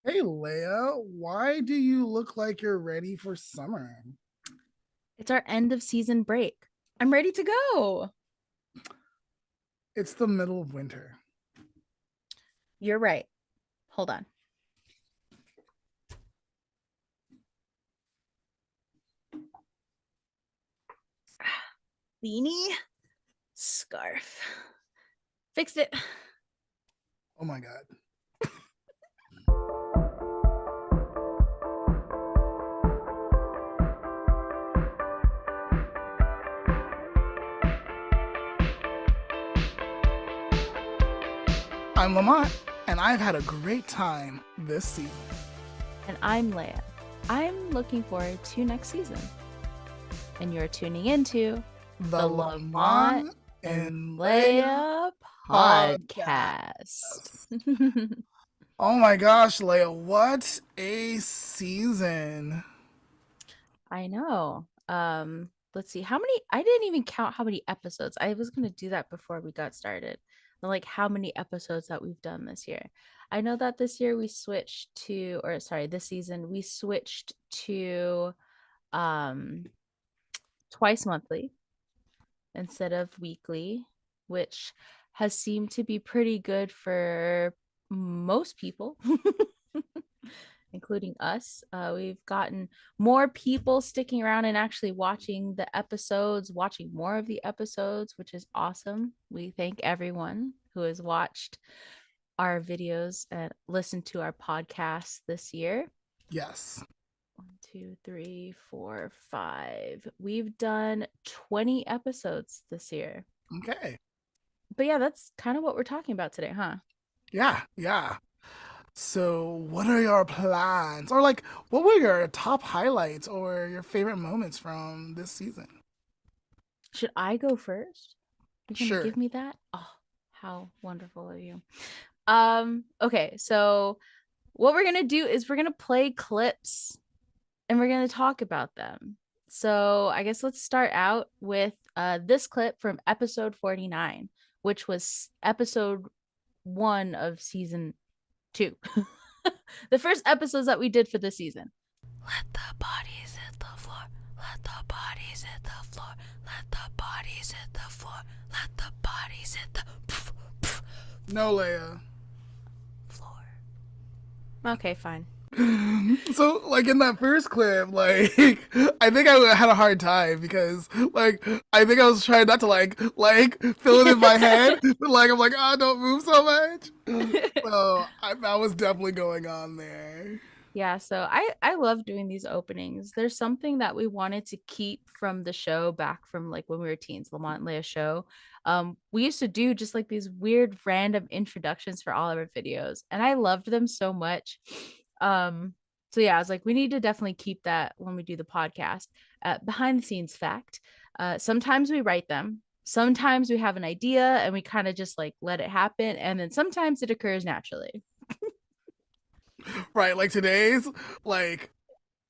Hey Leah, why do you look like you're ready for summer? It's our end of season break. I'm ready to go. It's the middle of winter. You're right. Hold on. Beanie, scarf. Fixed it. Oh my God. I'm Lamont, and I've had a great time this season. And I'm Leah. I'm looking forward to next season. And you're tuning into The the Lamont Lamont and and Leah Leah podcast. podcast. Oh my gosh, Leah, what a season. I know. Let's see. How many I didn't even count how many episodes. I was gonna do that before we got started. Like how many episodes that we've done this year. I know that this year we switched to, or sorry, this season we switched to um twice monthly instead of weekly, which has seemed to be pretty good for most people. Including us. We've gotten more people sticking around and actually watching the episodes, watching more of the episodes, which is awesome. We thank everyone who has watched our videos and listened to our podcast this year. Yes. One, two, three, four, five. We've done 20 episodes this year. Okay. But yeah, that's kind of what we're talking about today, huh? Yeah. So, what are your plans? Or, like, what were your top highlights or your favorite moments from this season? Should I go first? You're gonna Sure. give me that? Oh, how wonderful of you. Okay, so what we're gonna do is we're gonna play clips and we're gonna talk about them. So I guess let's start out with this clip from episode 49, which was episode 1 of season 2. The first episodes that we did for this season. Let the bodies hit the floor. Let the bodies hit the floor. Let the bodies hit the floor. Let the bodies hit the No, Leia. floor. Okay, fine. So, like in that first clip, like I think I had a hard time because, like, I think I was trying not to like feel it in my head, but like I'm like, oh, don't move so much. So that was definitely going on there. Yeah, so I love doing these openings. There's something that we wanted to keep from the show back from like when we were teens, Lamont and Leah show. We used to do just like these weird random introductions for all of our videos, and I loved them so much. Um, so yeah, I was like, we need to definitely keep that when we do the podcast. Behind the scenes fact. Sometimes we write them, sometimes we have an idea and we kind of just like let it happen, and then sometimes it occurs naturally. Right, like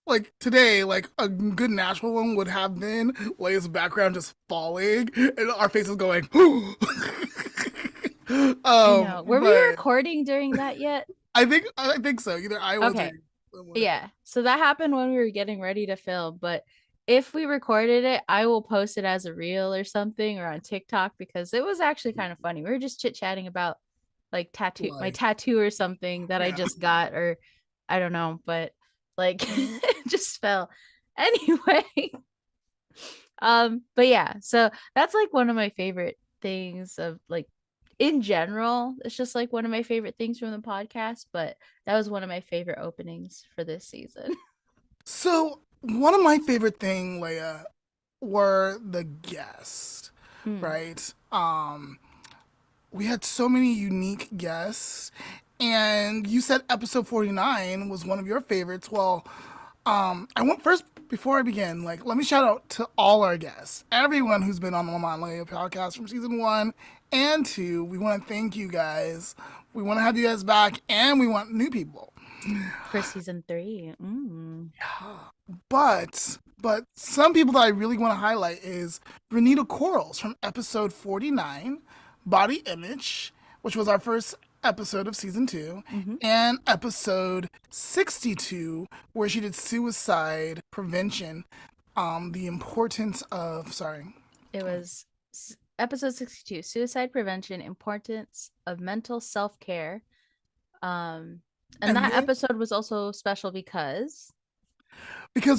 like today, like a good natural one would have been Leia's background just falling and our faces going. I know. Were we But recording during that yet? I think so. Either I was or Okay. someone. Yeah. So that happened when we were getting ready to film, but if we recorded it, I will post it as a reel or something or on TikTok because it was actually kind of funny. We were just chit-chatting about like my Like, tattoo or something that I yeah. just got, or I don't know, but like it just fell. Anyway, but yeah, so that's like one of my favorite things of like in general. It's just like one of my favorite things from the podcast, but that was one of my favorite openings for this season. So one of my favorite thing, Leia, were the guests, Mm. right? We had so many unique guests, and you said episode 49 was one of your favorites. Well, I want first before I begin, like let me shout out to all our guests, everyone who's been on the Lamont Leah podcast from season 1 and 2. We want to thank you guys. We want to have you guys back, and we want new people. For season 3. But some people that I really want to highlight is Renita Corals from episode 49, Body Image, which was our first episode of season 2, Mm-hmm. and episode 62, where she did suicide prevention. The importance of, sorry. It was episode 62, suicide prevention, importance of mental self-care. Um, and And that then, episode was also special because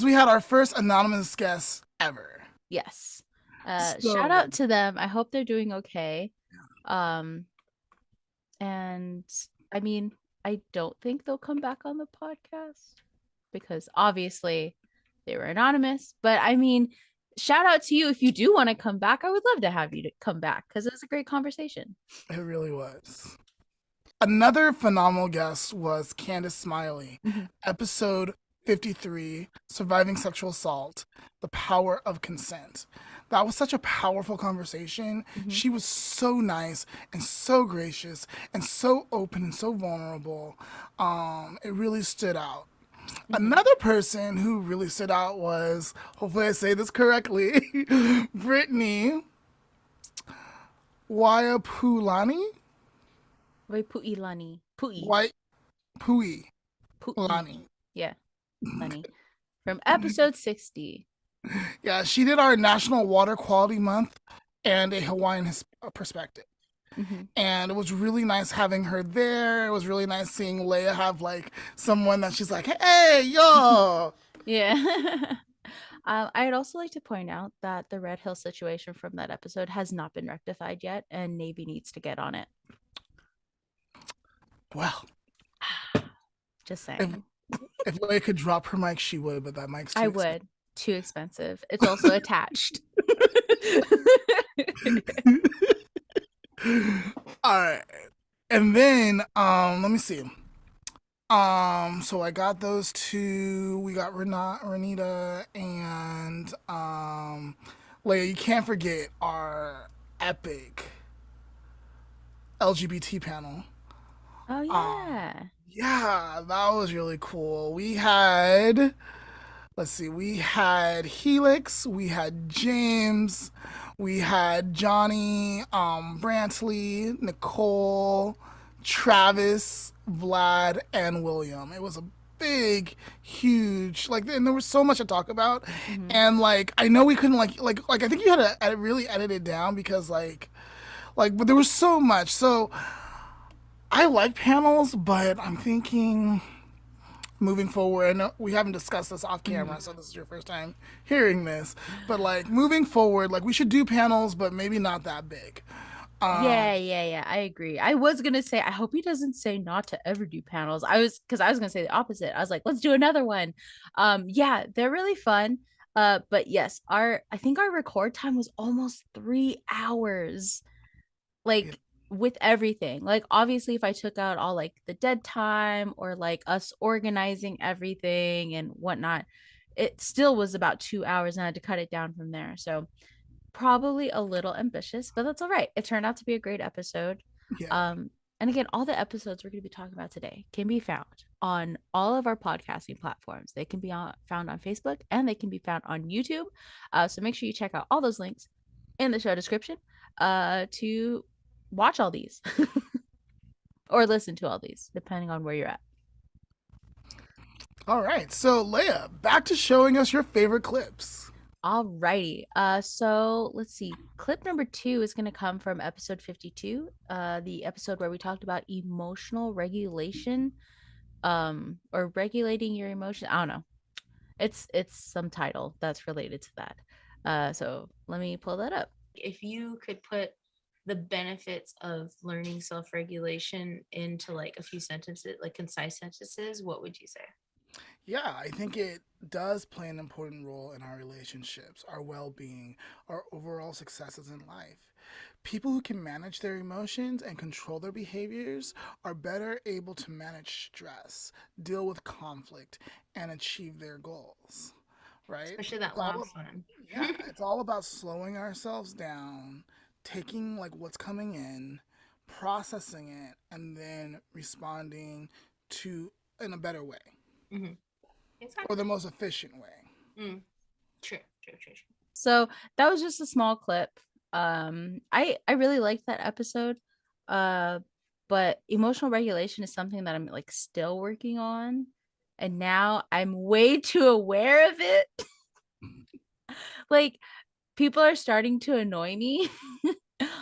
we had our first anonymous guest ever. yes. Shout So, out to them. I hope they're doing okay. Um, and I mean, I don't think they'll come back on the podcast because obviously they were anonymous. But I mean, shout out to you if you do want to come back. I would love to have you to come back because it was a great conversation. it really was. Another phenomenal guest was Candace Smiley, Mm-hmm. episode 53, Surviving Sexual Assault, The Power of Consent. That was such a powerful conversation. Mm-hmm. She was so nice and so gracious and so open and so vulnerable. It really stood out. Mm-hmm. Another person who really stood out was, hopefully I say this correctly, Brittany Wayapulani? Wait, Pui Lani. Pui. White Pui Pui. Lani. Yeah, Lani. From episode 60. Yeah, she did our National Water Quality Month and a Hawaiian perspective. Mm-hmm. And it was really nice having her there. It was really nice seeing Leah have like someone that she's like, hey, yo. Yeah. I'd also like to point out that the Red Hill situation from that episode has not been rectified yet, and Navy needs to get on it. Well, Just if saying. if Leah could drop her mic, she would, but that mic's too I expensive. would. Too expensive. It's also attached. All right. And then let me see. So I got those two. We got Renita and Leia. You can't forget our epic LGBT panel. Oh yeah. Yeah, that was really cool. We had, let's see, we had Helix, we had James, we had Johnny, Brantley, Nicole, Travis, Vlad, and William. It was a big, huge, like, and there was so much to talk about. Mm-hmm. And like, I know we couldn't like I think you had to really edit it down because but there was so much. So I like panels, but I'm thinking moving forward, I know we haven't discussed this off Mm-hmm. camera, so this is your first time hearing this. But like moving forward, like we should do panels, but maybe not that big. Yeah. I agree. I was gonna say, I hope he doesn't say not to ever do panels. I was gonna say the opposite. I was like, let's do another one. Yeah, they're really fun. But yes, I think our record time was almost 3 hours. Yeah, Like with everything. Like obviously if I took out all like the dead time or like us organizing everything and whatnot, it still was about 2 hours and I had to cut it down from there. So probably a little ambitious, but that's all right. It turned out to be a great episode. yeah, Um, and again, all the episodes we're going to be talking about today can be found on all of our podcasting platforms. They can be found on Facebook and they can be found on YouTube. So make sure you check out all those links in the show description to watch all these or listen to all these, depending on where you're at. all right. So Leia, back to showing us your favorite clips. Alrighty. So let's see. Clip number 2 is going to come from episode 52, the episode where we talked about emotional regulation, or regulating your emotion. I don't know. It's some title that's related to that. So let me pull that up. If you could put the benefits of learning self-regulation into like a few sentences, like concise sentences, what would you say? Yeah, I think it does play an important role in our relationships, our well being, our overall successes in life. People who can manage their emotions and control their behaviors are better able to manage stress, deal with conflict, and achieve their goals. Right? Especially that It's all, last one. yeah, it's all about slowing ourselves down, taking like what's coming in, processing it, and then responding to in a better way Mm-hmm. or Exactly. the most efficient way. Mm. True. So that was just a small clip. I really liked that episode. Uh, but emotional regulation is something that I'm like still working on. And now I'm way too aware of it. Like people are starting to annoy me.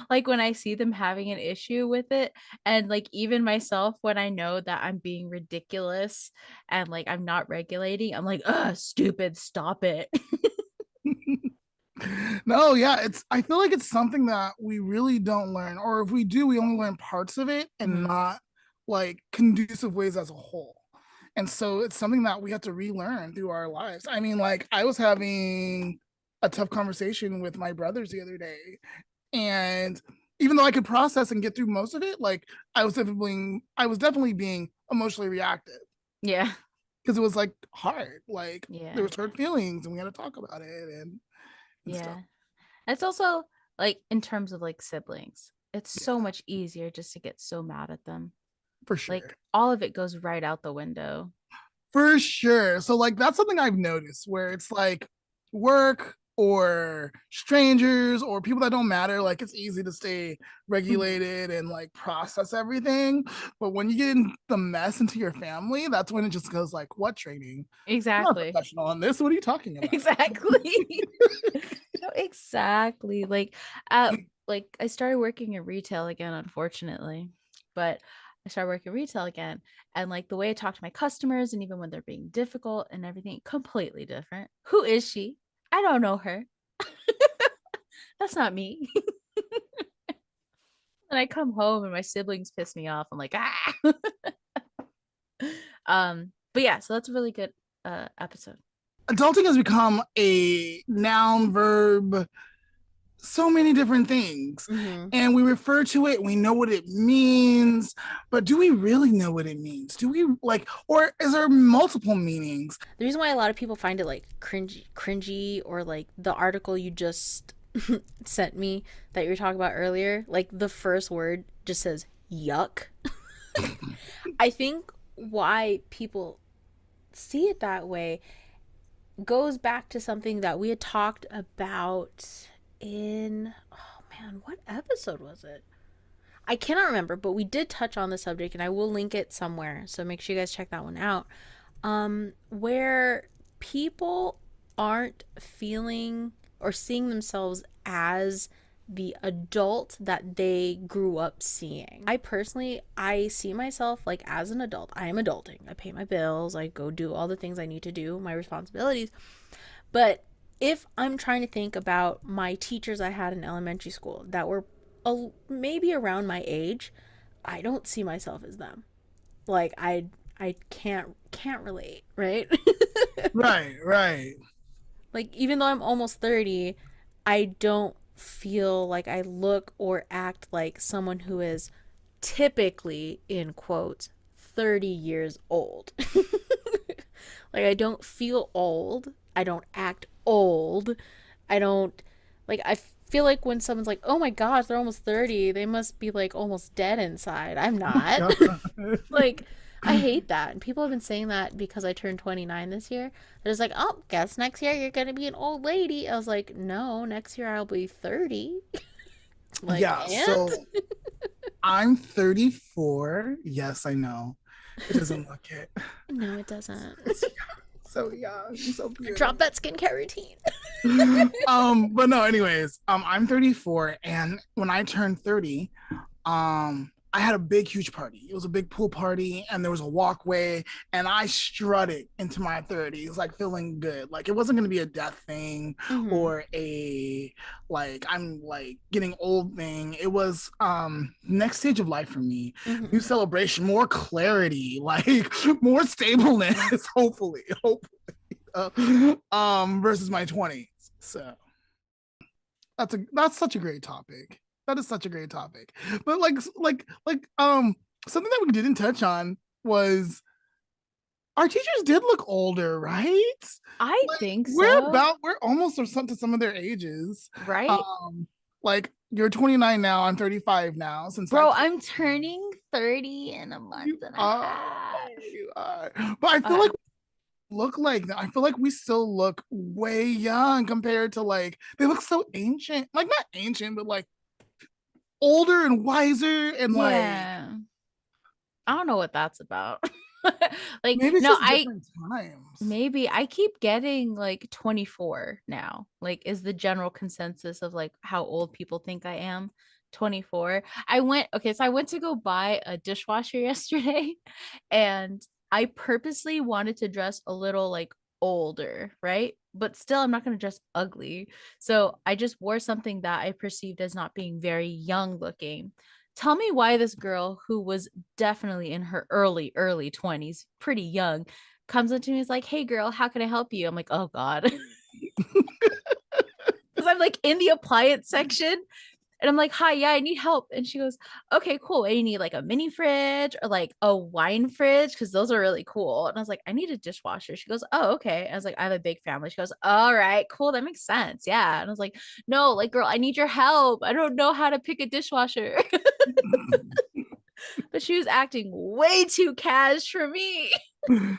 Like when I see them having an issue with it, and like even myself when I know that I'm being ridiculous and like I'm not regulating, I'm like, stupid, stop it. No, yeah, I feel like it's something that we really don't learn, or if we do, we only learn parts of it and Mhm. not like conducive ways as a whole. And so it's something that we have to relearn through our lives. I mean, like I was having a tough conversation with my brothers the other day, and even though I could process and get through most of it, like I was definitely being emotionally reactive Yeah. because it was like hard. Like there Yeah. was hurt feelings and we had to talk about it and stuff. Yeah. It's also like in terms of like siblings, it's so Yeah, much easier just to get so mad at them. for sure. Like all of it goes right out the window. For sure. So like that's something I've noticed where it's like work or strangers or people that don't matter, like it's easy to stay Mhm. regulated and like process everything. But when you get in the mess into your family, that's when it just goes like, what training? I'm not a Exactly. professional on this. What are you talking about? Exactly. No, exactly. Like I started working in retail again, unfortunately. But I started working retail again. And like the way I talk to my customers and even when they're being difficult and everything, completely different. Who is she? I don't know her. That's not me. And I come home and my siblings piss me off. I'm like, ah. But yeah, so that's a really good episode. Adulting has become a noun, verb, so many different things. Mm-hmm. And we refer to it, we know what it means, but do we really know what it means? Do we like, or is there multiple meanings? The reason why a lot of people find it like cringy, or like the article you just sent me that you were talking about earlier, like the first word just says yuck. I think why people see it that way goes back to something that we had talked about in, oh man, what episode was it? I cannot remember, but we did touch on the subject and I will link it somewhere. So make sure you guys check that one out. Where people aren't feeling or seeing themselves as the adult that they grew up seeing. I personally, I see myself like as an adult. I am adulting. I pay my bills, I go do all the things I need to do, my responsibilities. But if I'm trying to think about my teachers I had in elementary school that were maybe around my age, I don't see myself as them. Like I can't relate, right? Right, right. Like even though I'm almost 30, I don't feel like I look or act like someone who is typically in quotes 30 years old. Like I don't feel old. I don't act old. I don't like I feel like when someone's like, "Oh my gosh, they're almost 30, they must be like almost dead inside." I'm not. Like I hate that. And people have been saying that because I turned 29 this year. They're just like, "Oh, guess next year you're going to be an old lady." I was like, "No, next year I'll be 30." Like, Yeah, and so I'm 34. Yes, I know. It doesn't look it. no, it doesn't. So young, so Drop beautiful. that skincare routine. But no, anyways, I'm 34, and when I turned 30, I had a big, huge party. It was a big pool party, and there was a walkway, and I strutted into my 30s, like feeling good. Like it wasn't gonna be a death thing Mhm. or a like I'm like getting old thing. It was next stage of life for me. New Mhm. celebration, more clarity, like more stableness, hopefully, versus my 20s. So that's such a great topic. That is such a great topic. But something that we didn't touch on was our teachers did look older, right? I Like think we're so. about we're almost or some to some of their ages. Right? Like you're 29 now, I'm 35 now. Since Bro, that I'm turning 30 in a month you and a are, half. you are. But I feel Uh, like look like I feel like we still look way young compared to like they look so ancient. Like not ancient, but like older and wiser and like yeah. I don't know what that's about. Maybe it's No, just different times. maybe I keep getting like 24 now. Like, is the general consensus of like how old people think I am? 24. So I went to go buy a dishwasher yesterday, and I purposely wanted to dress a little like older, right? But still, I'm not going to dress ugly. So I just wore something that I perceived as not being very young looking. Tell me why this girl who was definitely in her early 20s, pretty young, comes up to me and is like, "Hey girl, how can I help you?" I'm like, "Oh God." Because I'm like in the appliance section, and I'm like, "Hi, yeah, I need help." And she goes, "Okay, cool. And you need like a mini fridge or like a wine fridge because those are really cool." And I was like, "I need a dishwasher." She goes, "Oh, okay." I was like, "I have a big family." She goes, "All right, cool. That makes sense. Yeah." And I was like, "No, like, girl, I need your help. I don't know how to pick a dishwasher." But she was acting way too cash for me. My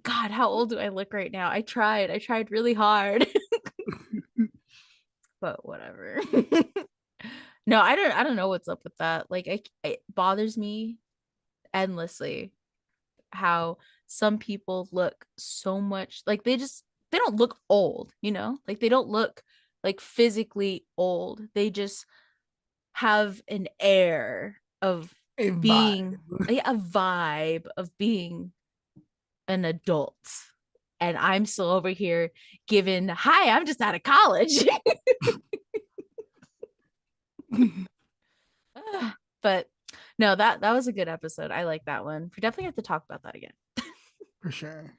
God, how old do I look right now? I tried really hard, but whatever. No, I don't know what's up with that. Like, it bothers me endlessly how some people look so much like they don't look old, you know? Like they don't look like physically old. They just have an air of A vibe. being a vibe of being an adult. And I'm still over here giving, "Hi, I'm just out of college." But no, that was a good episode. I like that one. We definitely have to talk about that again. For sure.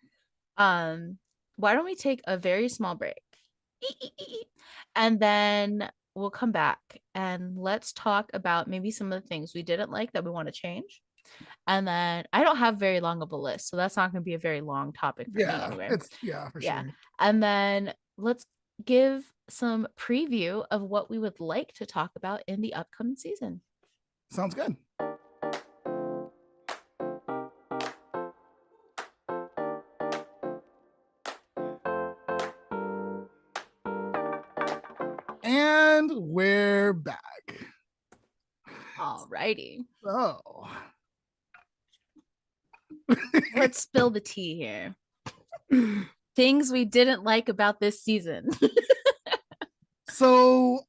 Um, why don't we take a very small break? And then we'll come back and let's talk about maybe some of the things we didn't like that we want to change. And then I don't have very long of a list, so that's not going to be a very long topic for me Yeah, anyway. it's for Yeah. sure. And then let's give some preview of what we would like to talk about in the upcoming season. Sounds good. And we're back. Alrighty. So Let's spill the tea here. Things we didn't like about this season. so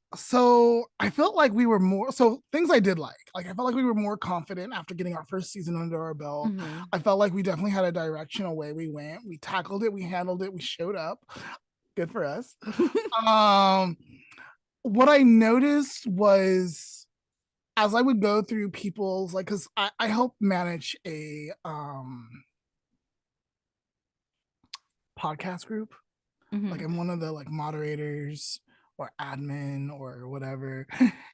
I felt like we were more things I did like I felt like we were more confident after getting our first season under our belt. Mm-hmm. I felt like we definitely had a direction away we went, we tackled it, we handled it, we showed up. Good for us. What I noticed was as I would go through people's like because I help manage a podcast group. Mm-hmm. Like I'm one of the like moderators or admin or whatever.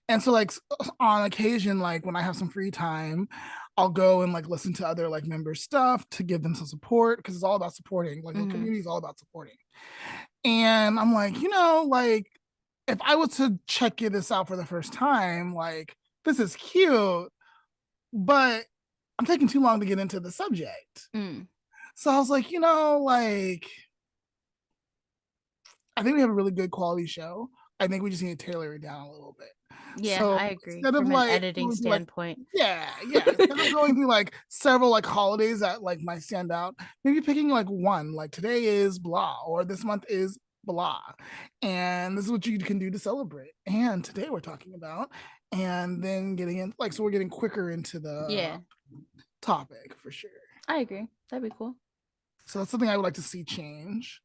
And so like on occasion, like when I have some free time, I'll go and like listen to other like member stuff to give them some support because it's all about supporting. Like the community is all about supporting. And I'm like, like if I was to check this out for the first time, like this is cute, but I'm taking too long to get into the subject. So I was like, like I think we have a really good quality show. I think we just need to tailor it down a little bit. Yeah, So I agree. instead of From an like editing going through like standpoint. yeah, instead of going through like several like holidays that like might stand out, maybe picking like one, like today is blah, or this month is blah, and this is what you can do to celebrate. And today we're talking about, and then getting in like so we're getting quicker into the topic for sure. I agree. That'd be cool. So that's something I would like to see change.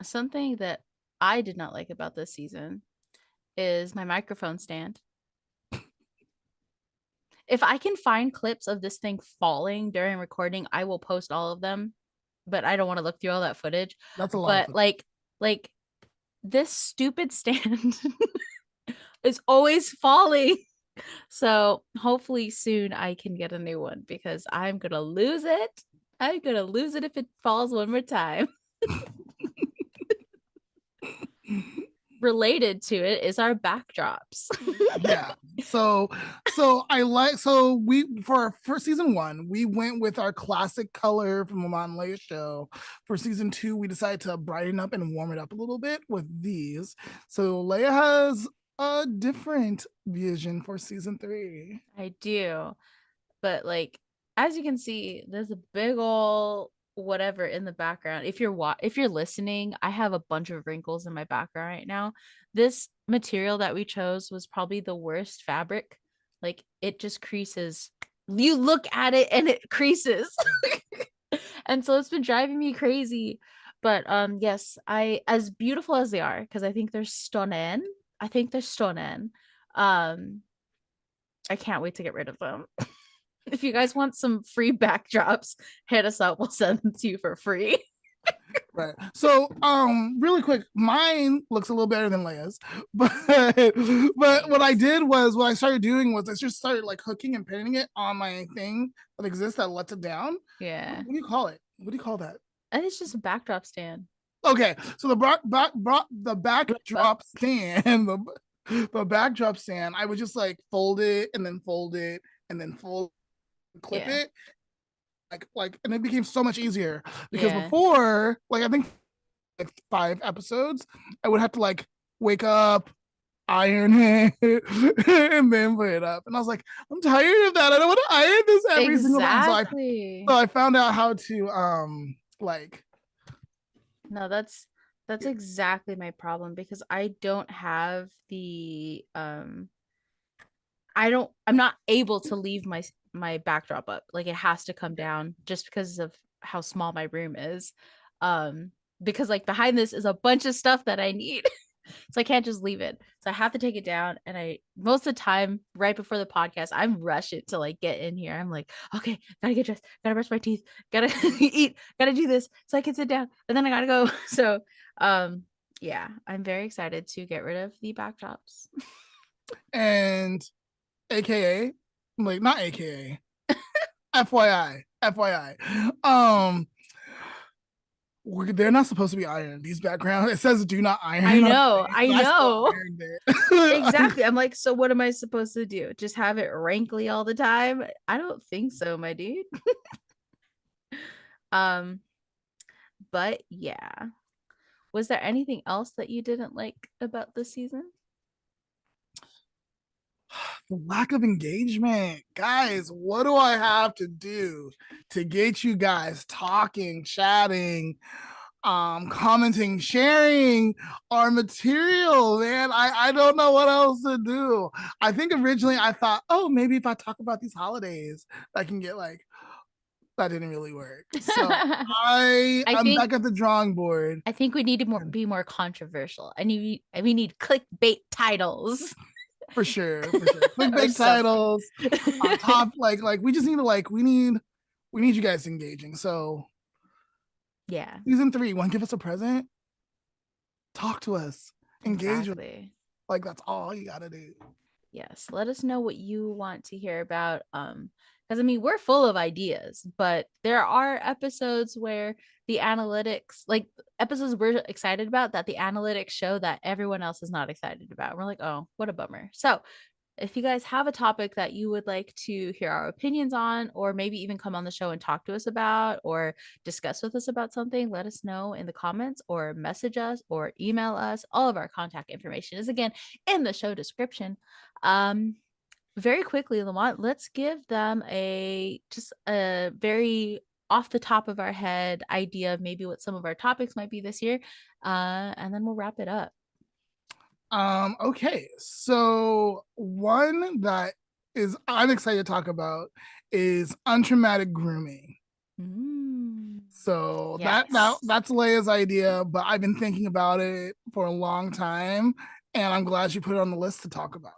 Something that I did not like about this season is my microphone stand. If I can find clips of this thing falling during recording, I will post all of them. But I don't want to look through all that footage. That's a lot of But footage. like this stupid stand is always falling. So hopefully soon I can get a new one because I'm gonna lose it. I'm gonna lose it if it falls one more time. Related to it is our backdrops. Yeah. So we for season 1, we went with our classic color from Lamont and Leah show. For season 2, we decided to brighten up and warm it up a little bit with these. So Leah has a different vision for season 3. I do. But like as you can see, there's a big ol' whatever in the background. If you're listening, I have a bunch of wrinkles in my background right now. This material that we chose was probably the worst fabric. Like it just creases. You look at it and it creases. And so it's been driving me crazy. But yes, I as beautiful as they are, because I think they're stunning. I think they're stunning. Um, I can't wait to get rid of them. If you guys want some free backdrops, hit us up. We'll send them to you for free. Right. So, really quick, mine looks a little better than Leia's, but what I did was what I started doing was I just started like hooking and pinning it on my thing that exists that lets it down. Yeah. What do you call it? What do you call that? And it's just a backdrop stand. Okay, so the backdrop stand, the backdrop stand, I would just like fold it and then fold it and then clip Yeah. it, like, and it became so much easier because Yeah. before, like, I think like 5 episodes, I would have to like wake up, iron it, and then put it up, and I was like, I'm tired of that. I don't want to iron this every single time. Exactly. So I found out how to like. No, that's exactly my problem, because I don't have the I'm not able to leave my backdrop up. Like it has to come down just because of how small my room is. Because like behind this is a bunch of stuff that I need. So I can't just leave it. So I have to take it down. And I most of the time, right before the podcast, I'm rushing to like get in here. I'm like, okay, gotta get dressed, gotta brush my teeth, gotta eat, gotta do this so I can sit down. And then I gotta go. So yeah, I'm very excited to get rid of the backdrops. And AKA, like, not AKA, FYI, they're not supposed to be ironed. These backgrounds, it says do not iron. I know, I I still know. ironed it. Exactly. I'm like, so what am I supposed to do? Just have it wrinkly all the time? I don't think so, my dude. um, but yeah. Was there anything else that you didn't like about this season? The lack of engagement, guys. What do I have to do to get you guys talking, chatting, commenting, sharing our material, man? I don't know what else to do. I think originally I thought, oh, maybe if I talk about these holidays, I can get like, that didn't really work. So I'm think back at the drawing board. I think we need to be more controversial. We need clickbait titles. For sure. Clickbait titles on top, like we just need to we need you guys engaging. So yeah, season 3, want to give us a present? Talk to us, engage with, exactly. like, that's all you gotta do. Yes, let us know what you want to hear about. Because I mean, we're full of ideas, but there are episodes where the analytics, like episodes we're excited about, that the analytics show that everyone else is not excited about. We're like, oh, what a bummer. So if you guys have a topic that you would like to hear our opinions on, or maybe even come on the show and talk to us about, or discuss with us about something, let us know in the comments, or message us, or email us. All of our contact information is again in the show description. Very quickly, Lamont, let's give them just a very off the top of our head idea of maybe what some of our topics might be this year, and then we'll wrap it up. Okay, so one that I'm excited to talk about is untraumatic grooming. So Yes. that's Leia's idea, but I've been thinking about it for a long time, and I'm glad she put it on the list to talk about.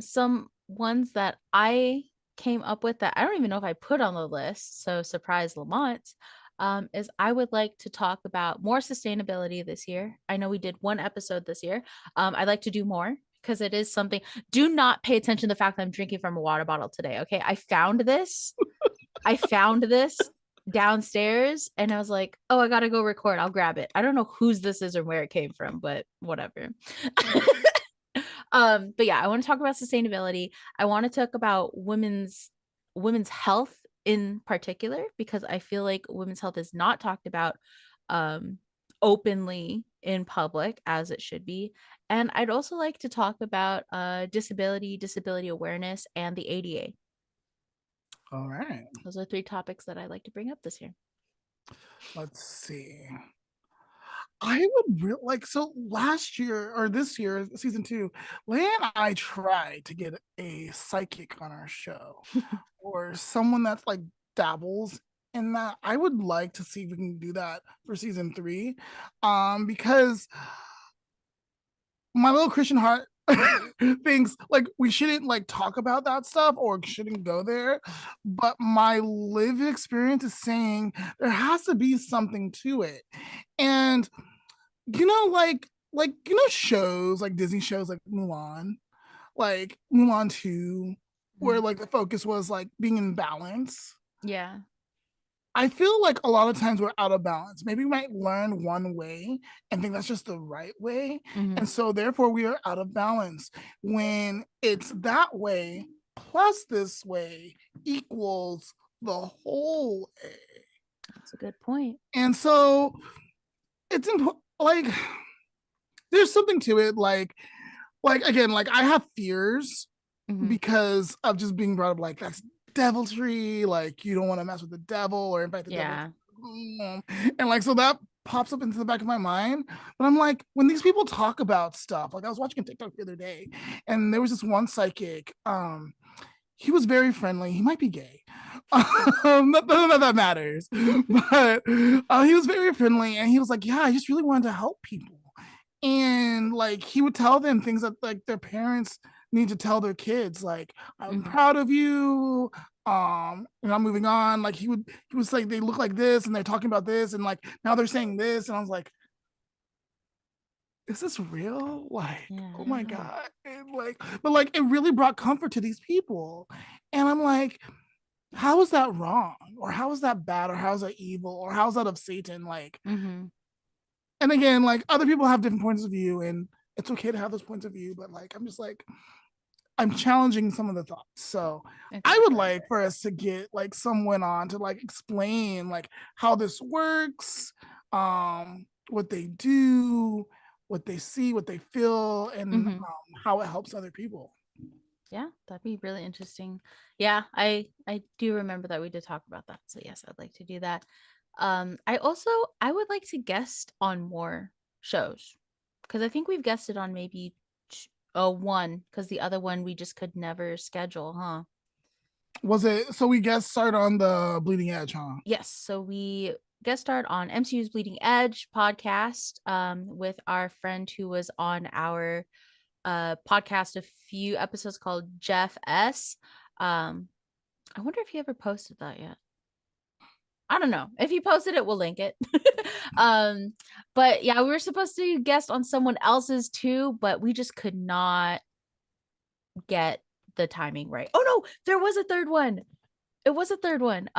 Some ones that I came up with that I don't even know if I put on the list, so surprise Lamont, is I would like to talk about more sustainability this year. I know we did one episode this year. I'd like to do more, because it is something. Do not pay attention to the fact that I'm drinking from a water bottle today. Okay, I found this downstairs, and I was like, oh, I gotta go record, I'll grab it. I don't know whose this is or where it came from, but whatever. But yeah, I want to talk about sustainability. I want to talk about women's health in particular, because I feel like women's health is not talked about openly in public as it should be. And I'd also like to talk about disability awareness, and the ADA. All right. Those are 3 topics that I'd like to bring up this year. Let's see. I would like, so last year or this year, season 2, Leah and I tried to get a psychic on our show or someone that's like dabbles in that. I would like to see if we can do that for season 3. Because my little Christian heart thinks like we shouldn't like talk about that stuff or shouldn't go there, but my lived experience is saying there has to be something to it. And shows like Disney shows like Mulan 2, where like the focus was like being in balance. Yeah. I feel like a lot of times we're out of balance. Maybe we might learn one way and think that's just the right way. And so therefore we are out of balance when it's that way plus this way equals the whole way. That's a good point. And so it's like there's something to it. Like again, like I have fears because of just being brought up like that's deviltry, like you don't want to mess with the devil or invite the devil. And like so that pops up into the back of my mind. But I'm like, when these people talk about stuff, like I was watching a TikTok the other day, and there was this one psychic. He was very friendly. He might be gay. Not that matters. But he was very friendly, and he was like, "Yeah, I just really wanted to help people." And like he would tell them things that like their parents need to tell their kids, like I'm proud of you, and I'm moving on. Like he was like, they look like this and they're talking about this and like now they're saying this, and I was like, is this real? Like, oh my god. And like, but like it really brought comfort to these people, and I'm like, how is that wrong, or how is that bad, or how is that evil, or how is that of Satan? Like and again, like other people have different points of view, and it's okay to have those points of view, but like I'm just like, I'm challenging some of the thoughts. So I would like for us to get like someone on to like explain like how this works, what they do, what they see, what they feel, and how it helps other people. Yeah, that'd be really interesting. Yeah, I do remember that we did talk about that. So yes, I'd like to do that. I would like to guest on more shows, because I think we've guested on maybe one, because the other one we just could never schedule, huh? Was it so we guest started on the Bleeding Edge, huh? Yes, so we guest starred on MCU's Bleeding Edge podcast with our friend who was on our podcast a few episodes, called Jeff S. I wonder if he ever posted that yet. I don't know. If he posted it, we'll link it. But yeah, we were supposed to guest on someone else's too, but we just could not get the timing right. Oh no, there was a third one. It was a third one.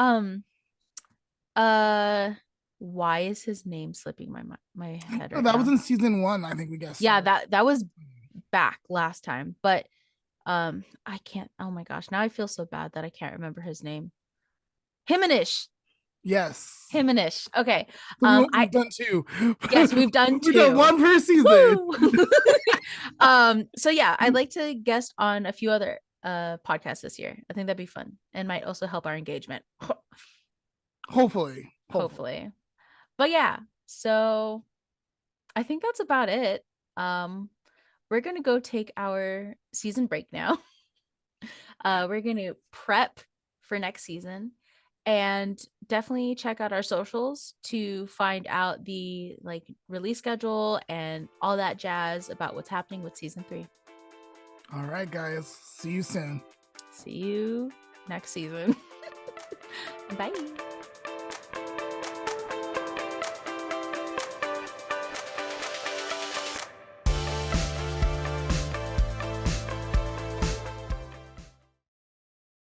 Why is his name slipping my head right That now? was in season 1, I think we guessed. Yeah, that was back last time, but I can't. Oh my gosh, now I feel so bad that I can't remember his name. Himanish. Yes. Himanish. Okay. We've done 2. Yes, we've done 2. We've done 1 per season. So yeah, I'd like to guest on a few other podcasts this year. I think that'd be fun and might also help our engagement. Hopefully. But yeah, so I think that's about it. We're gonna go take our season break now. We're gonna prep for next season, and definitely check out our socials to find out the like release schedule and all that jazz about what's happening with season 3. All right, guys. See you soon. See you next season. Bye.